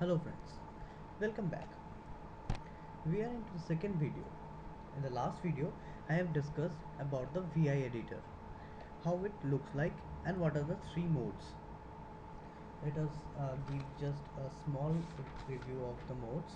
Hello friends, welcome back. We are into the second video. In the last video, I have discussed about the VI editor, how it looks like and what are the three modes. Let us give just a small review of the modes.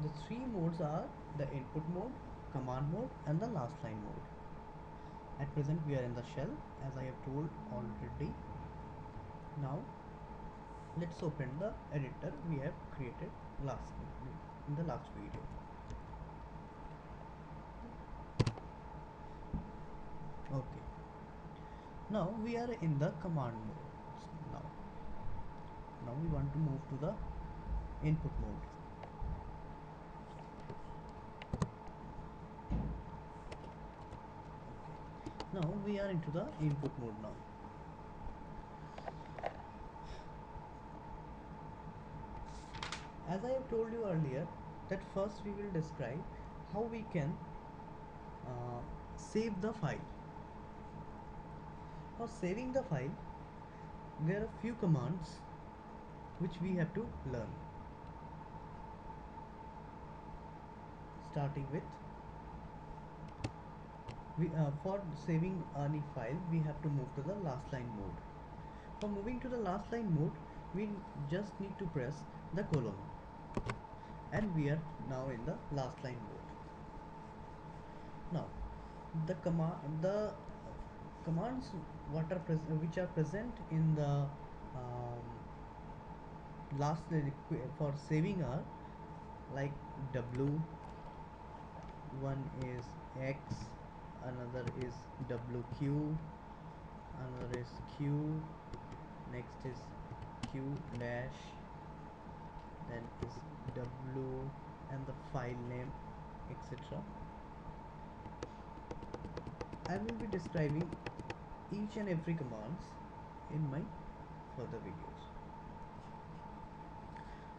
The three modes are the input mode, command mode and the last line mode. At present we are in the shell as I have told already. Now let's open the editor we have created in the last video. Okay, now we are in the command mode. Now we want to move to the input mode. Okay. Now we are into the input mode now. As I have told you earlier, that first we will describe how we can save the file. For saving the file, there are few commands which we have to learn. Starting with, for saving any file, we have to move to the last line mode. For moving to the last line mode, we just need to press the colon, and we are now in the last line mode. Now, the commands which are present in the last for saving are like W, one is X, another is WQ, another is Q, next is Q dash, then is W and the file name, etc. I will be describing each and every commands in my further videos.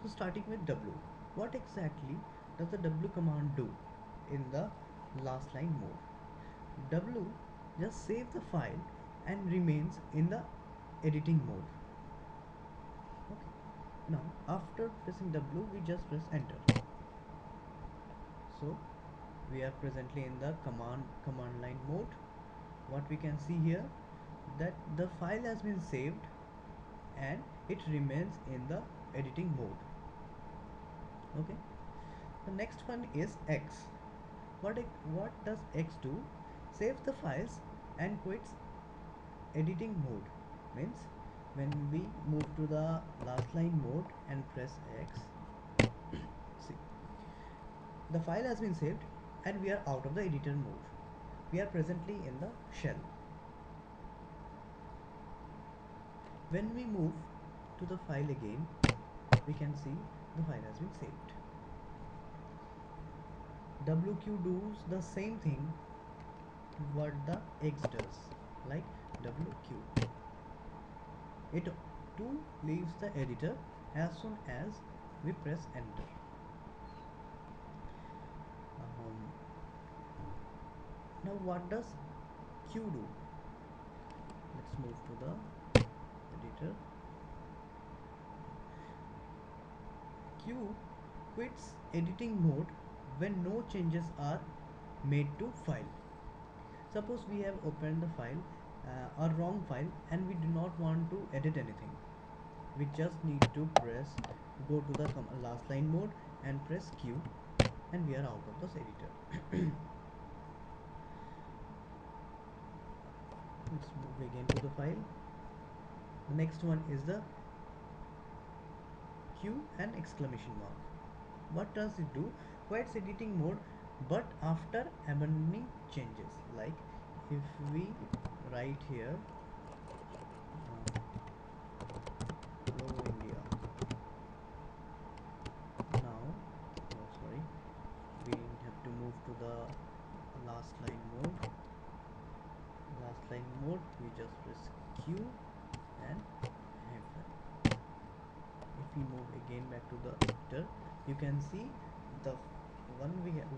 So starting with W, what exactly does the W command do in the last line mode? W just saves the file and remains in the editing mode. Okay. Now after pressing W, we just press enter. So we are presently in the command line mode. What we can see here, that the file has been saved and it remains in the editing mode. Okay. The next one is X. What does X do? Saves the files and quits editing mode. Means when we move to the last line mode and press X, see, the file has been saved and we are out of the editor mode. We are presently in the shell. When we move to the file again, we can see the file has been saved. WQ does the same thing what the X does, like WQ. It too leaves the editor as soon as we press enter. Now what does Q do? Let's move to the editor. Q quits editing mode when no changes are made to file. Suppose we have opened the file, a wrong file, and we do not want to edit anything. We just need to go to the last line mode and press Q, and we are out of this editor. Let's move again to the file. The next one is the Q and exclamation mark. What does it do? Quits editing mode, but after abandoning changes. Like if we write here hello India. Now, oh sorry, we have to move to the last line mode. Last line mode, we just press Q and F. If we move again back to the editor, you can see the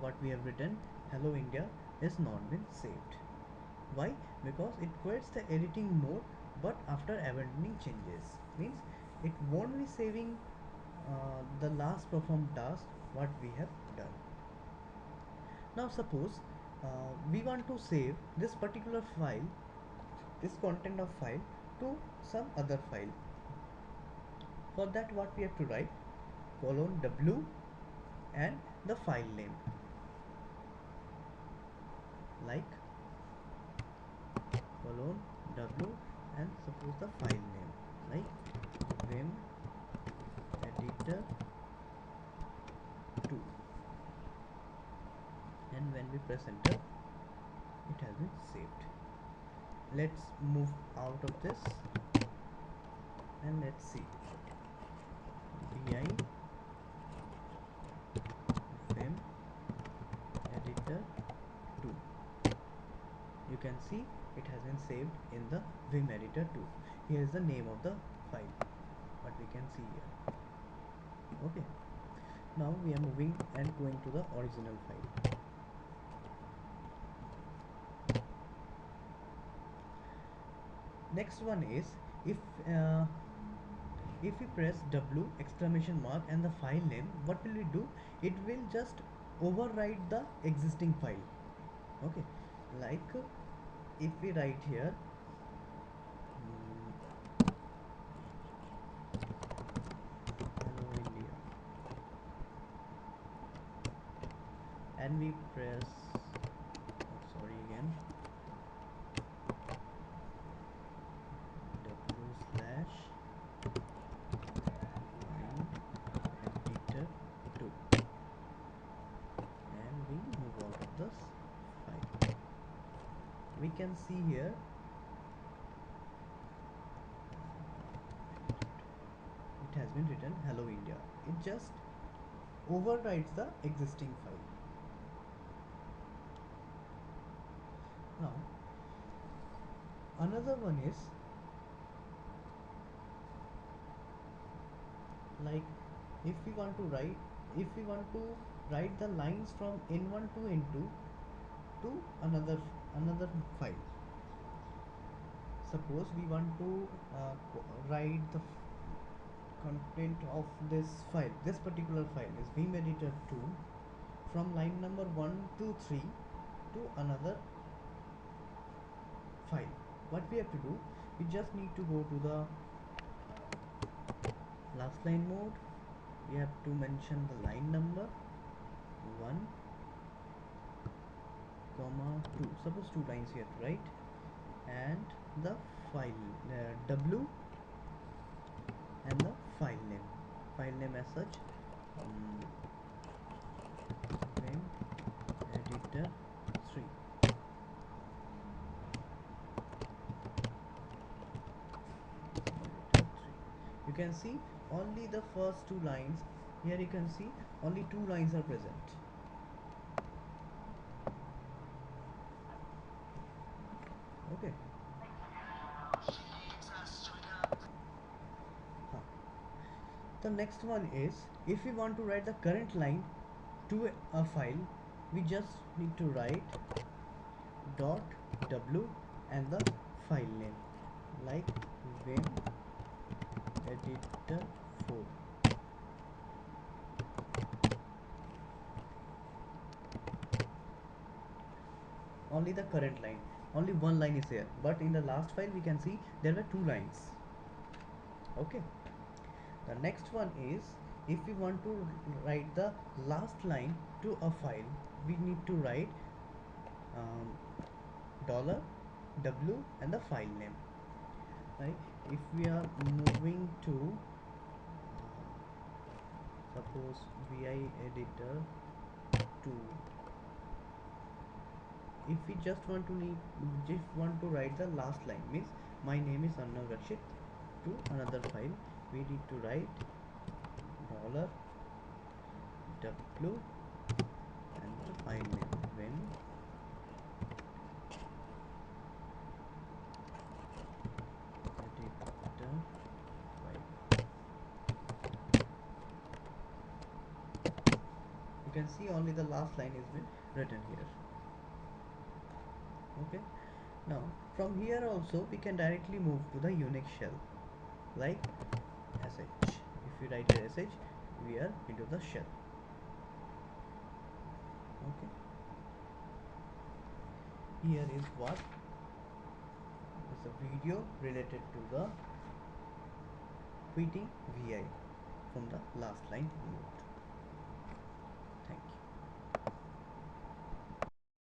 what we have written, hello India, is not been saved. Why? Because it quits the editing mode but after abandoning changes. Means it won't be saving the last performed task what we have done. Now suppose we want to save this particular file, this content of file, to some other file. For that what we have to write, colon w and the file name, like colon w and suppose the file name like vim editor 2, and when we press enter it has been saved. Let's move out of this and let's see vi vim editor 2. You can see it has been saved in the vim editor 2. Here is the name of the file what we can see here. Okay, now we are moving and going to the original file. Next one is, if we press W exclamation mark and the file name, what will it do? It will just overwrite the existing file. Okay, like if we write here hello India and we press sorry again w slash vim editor 2 and we move out of this file. We can see here it has been written hello India. It just overwrites the existing file. Now another one is like if we want to write the lines from n1 to n2 to another file. Suppose we want to write the content of this file, this particular file is vim editor 2, from line number 1 to 3 to another file. What we have to do, we just need to go to the last line mode. We have to mention the line number 1 comma 2, suppose 2 lines here, right? And the file w and the file name as such vim editor 3. You can see only the first 2 lines. Here you can see only 2 lines are present. Okay. The next one is, if we want to write the current line to a file, we just need to write dot w and the file name like vim editor 4. Only the current line, only one line is here, but in the last file we can see there were 2 lines. Okay. The next one is, if we want to write the last line to a file, we need to write dollar $w and the file name. Right? If we are moving to suppose vi editor 2, if we just want to write the last line, means my name is Arnav Rakshit, to another file, we need to write dollar $w and the file name vim editor 5. You can see only the last line is been written here. Okay. Now from here also we can directly move to the Unix shell like sh. If you write here sh, we are into the shell. Okay, here is what is a video related to the quitting vi from the last line mode.